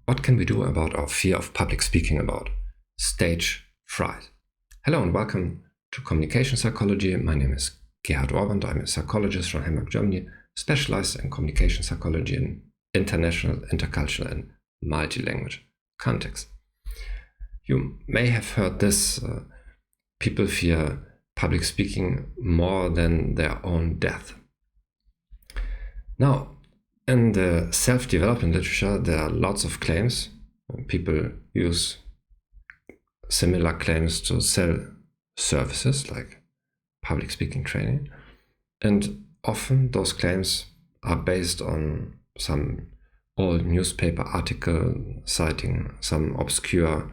What can we do about our fear of public speaking, about stage fright? Hello and welcome to Communication Psychology. My name is Gerhard. I'm a psychologist from Hamburg, Germany, specialized in communication psychology in international, intercultural and multi-language contexts. You may have heard this, people fear public speaking more than their own death. Now, in the self-development literature, there are lots of claims. People use similar claims to sell services like public speaking training. And often those claims are based on some old newspaper article citing some obscure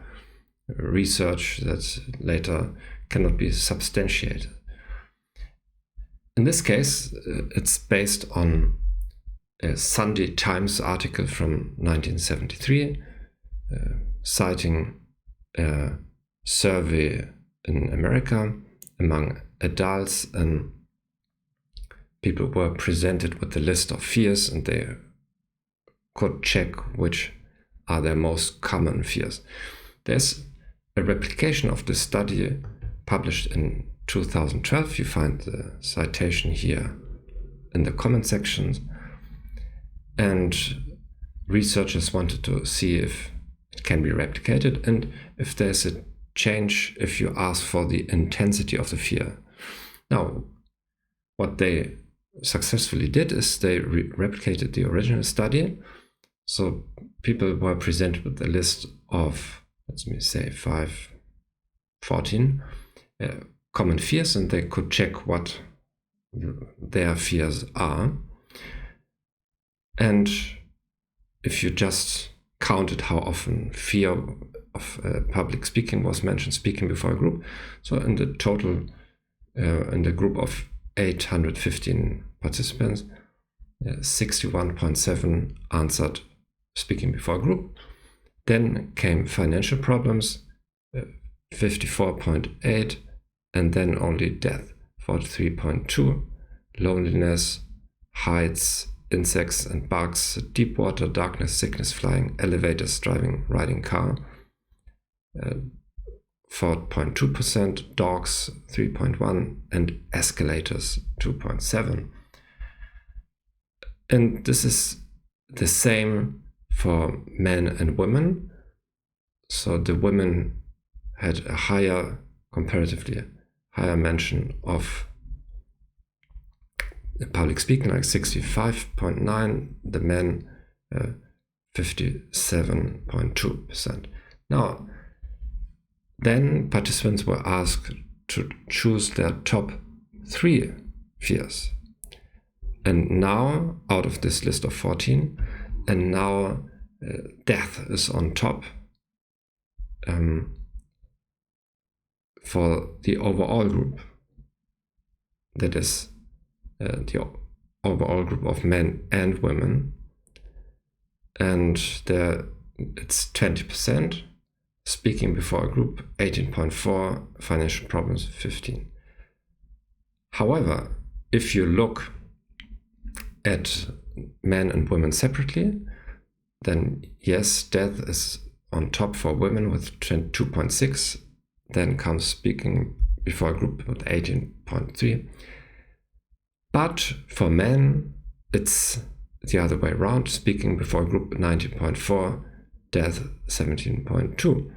research that later cannot be substantiated. In this case, it's based on a Sunday Times article from 1973, citing a survey in America among adults, and people were presented with a list of fears and they could check which are their most common fears. There's a replication of this study published in 2012. You find the citation here in the comment sections. And researchers wanted to see if it can be replicated and if there's a change if you ask for the intensity of the fear. Now, what they successfully did is they replicated the original study. So people were presented with a list of, let me say, 14 common fears, and they could check what their fears are. And if you just counted how often fear of public speaking was mentioned, speaking before a group, so in the total, in the group of 815 participants, 61.7 answered speaking before a group. Then came financial problems, 54.8, and then only death, 43.2, loneliness, heights, insects and bugs, deep water, darkness, sickness, flying, elevators, driving, riding car, 4.2%, dogs, 3.1%, and escalators, 2.7%. And this is the same for men and women. So the women had a comparatively higher mention of public speaking, like 65.9%, the men 57.2%. Now, then participants were asked to choose their top 3 fears. And now, out of this list of 14, and now death is on top for the overall group. That is the overall group of men and women, and it's 20%, speaking before a group 18.4, financial problems 15. However, if you look at men and women separately, then yes, death is on top for women with 22.6, then comes speaking before a group with 18.3. But for men, it's the other way around, speaking before a group 19.4, death 17.2.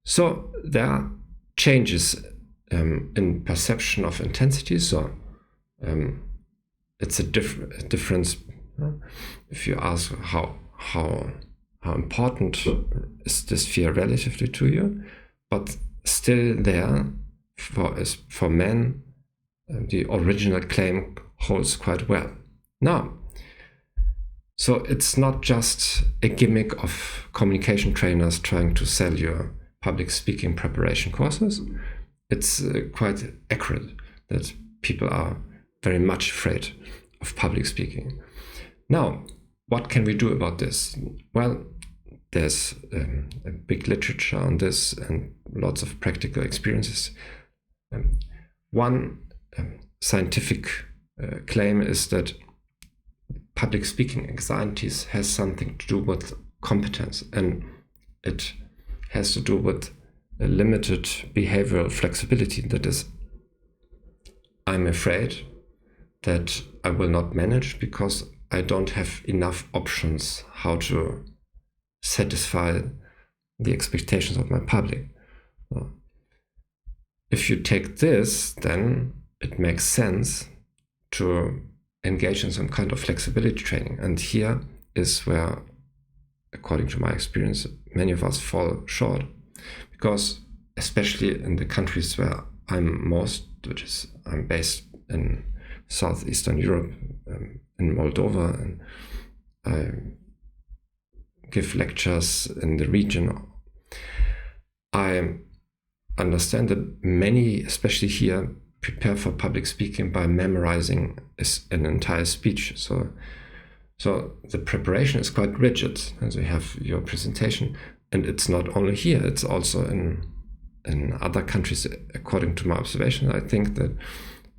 So there are changes in perception of intensity. So it's a difference. If you ask how important is this fear relatively to you, but still there for men, the original claim holds quite well. Now, so it's not just a gimmick of communication trainers trying to sell your public speaking preparation courses. It's quite accurate that people are very much afraid of public speaking. Now, what can we do about this? Well, there's a big literature on this and lots of practical experiences. One scientific claim is that public speaking anxieties has something to do with competence, and it has to do with a limited behavioral flexibility. That is, I'm afraid that I will not manage because I don't have enough options how to satisfy the expectations of my public. So if you take this, then it makes sense to engage in some kind of flexibility training. And here is where, according to my experience, many of us fall short, because especially in the countries where I'm most, which is I'm based in Southeastern Europe, in Moldova, and I give lectures in the region. I understand that many, especially here, prepare for public speaking by memorizing an entire speech. So the preparation is quite rigid, and you have your presentation, and it's not only here, it's also in other countries. According to my observation, I think that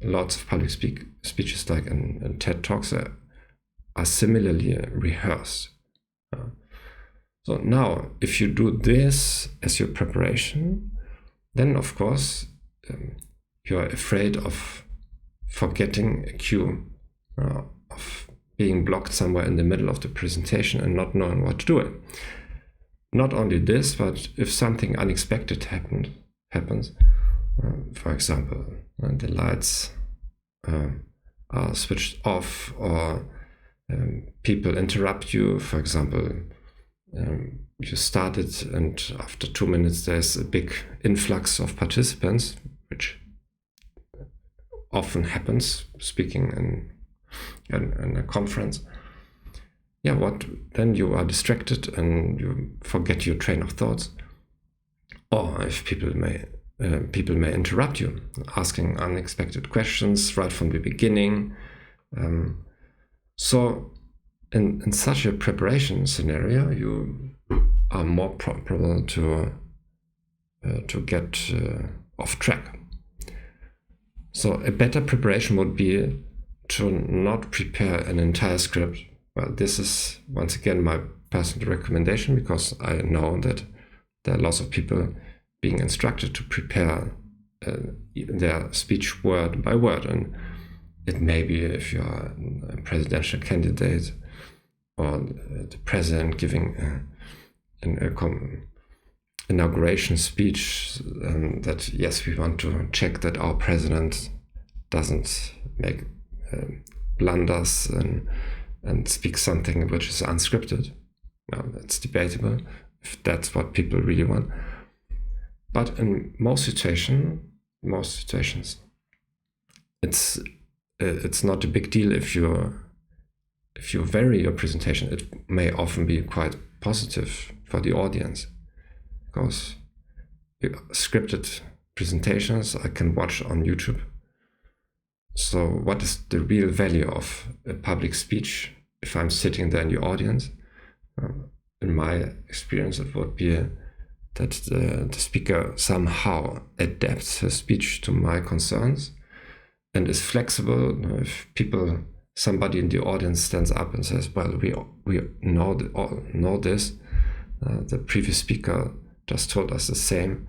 lots of public speeches, like in TED Talks, are similarly rehearsed. So now, if you do this as your preparation, then of course you're afraid of forgetting a cue, of being blocked somewhere in the middle of the presentation and not knowing what to do it. Not only this, but if something unexpected happens, for example, the lights are switched off, or people interrupt you, for example, you started and after 2 minutes there's a big influx of participants, which often happens speaking in a conference. Yeah, then you are distracted and you forget your train of thoughts. Or if people may interrupt you, asking unexpected questions right from the beginning. So in such a preparation scenario, you are more probable to get off track. So a better preparation would be to not prepare an entire script. Well, this is once again my personal recommendation, because I know that there are lots of people being instructed to prepare their speech word by word, and it may be if you're a presidential candidate or the president giving an inauguration speech, that yes, we want to check that our president doesn't make blunders and speak something which is unscripted. Well, that's debatable if that's what people really want. But in most situations, it's not a big deal if you vary your presentation. It may often be quite positive for the audience, because scripted presentations I can watch on YouTube. So what is the real value of a public speech if I'm sitting there in the audience? In my experience, it would be that the speaker somehow adapts his speech to my concerns and is flexible. If somebody in the audience stands up and says, well, we know this, the previous speaker just told us the same,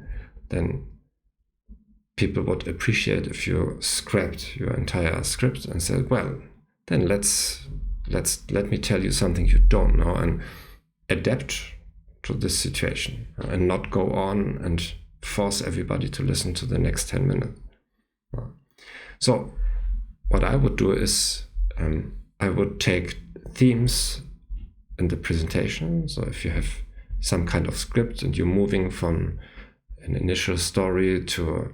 then people would appreciate if you scrapped your entire script and said, well, then let me tell you something you don't know, and adapt to this situation, and not go on and force everybody to listen to the next 10 minutes. So what I would do is I would take themes in the presentation. So if you have some kind of script and you're moving from an initial story to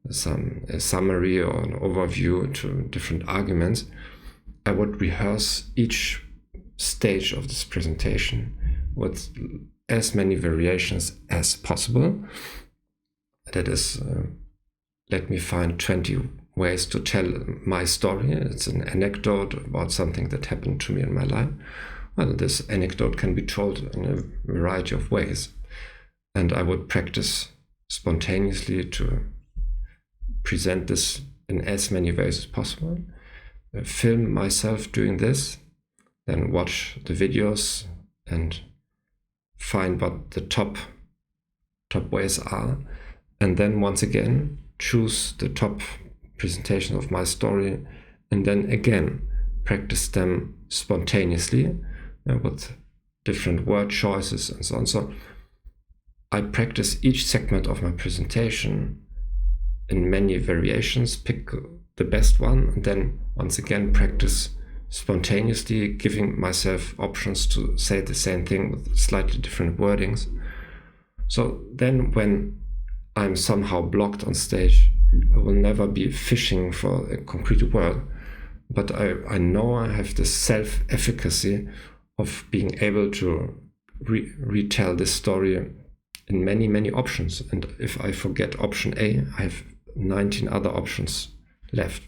a summary or an overview to different arguments, I would rehearse each stage of this presentation with as many variations as possible. That is, let me find 20 ways to tell my story. It's an anecdote about something that happened to me in my life. Well, this anecdote can be told in a variety of ways. And I would practice spontaneously to present this in as many ways as possible. Film myself doing this, then watch the videos and find what the top ways are, and then once again choose the top presentation of my story, and then again practice them spontaneously with different word choices and so on. So I practice each segment of my presentation in many variations, pick the best one, and then once again practice spontaneously, giving myself options to say the same thing with slightly different wordings. So then when I'm somehow blocked on stage, I will never be fishing for a concrete word, but I know I have the self-efficacy of being able to retell this story in many, many options. And if I forget option A, I have 19 other options left.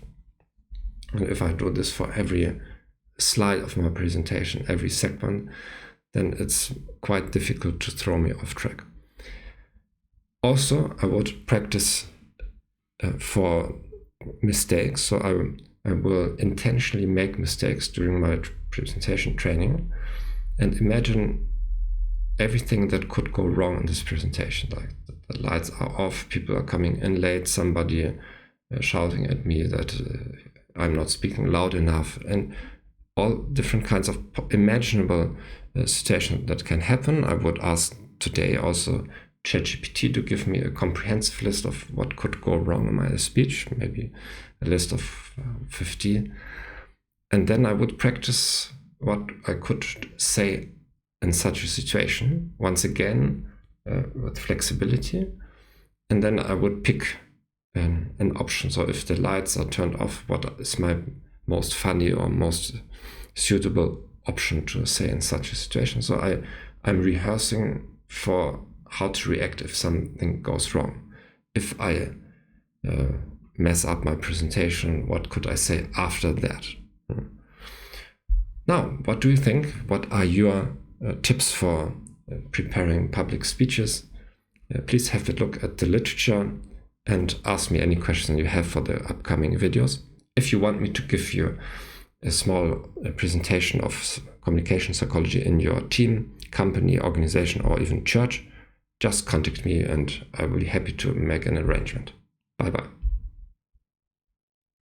And if I do this for every slide of my presentation, every segment, then it's quite difficult to throw me off track. Also, I would practice for mistakes. So I will intentionally make mistakes during my presentation training and imagine everything that could go wrong in this presentation. Like the lights are off, people are coming in late, somebody shouting at me that I'm not speaking loud enough, and all different kinds of imaginable situations that can happen. I would ask today also ChatGPT to give me a comprehensive list of what could go wrong in my speech, maybe a list of 50. And then I would practice what I could say in such a situation, once again, with flexibility. And then I would pick an option. So if the lights are turned off, what is my most funny or most suitable option to say in such a situation? So I'm rehearsing for how to react if something goes wrong. If I mess up my presentation, what could I say after that? Now, what do you think? What are your tips for preparing public speeches? Please have a look at the literature and ask me any questions you have for the upcoming videos. If you want me to give you a small presentation of communication psychology in your team, company, organization, or even church, just contact me and I will be happy to make an arrangement. Bye-bye.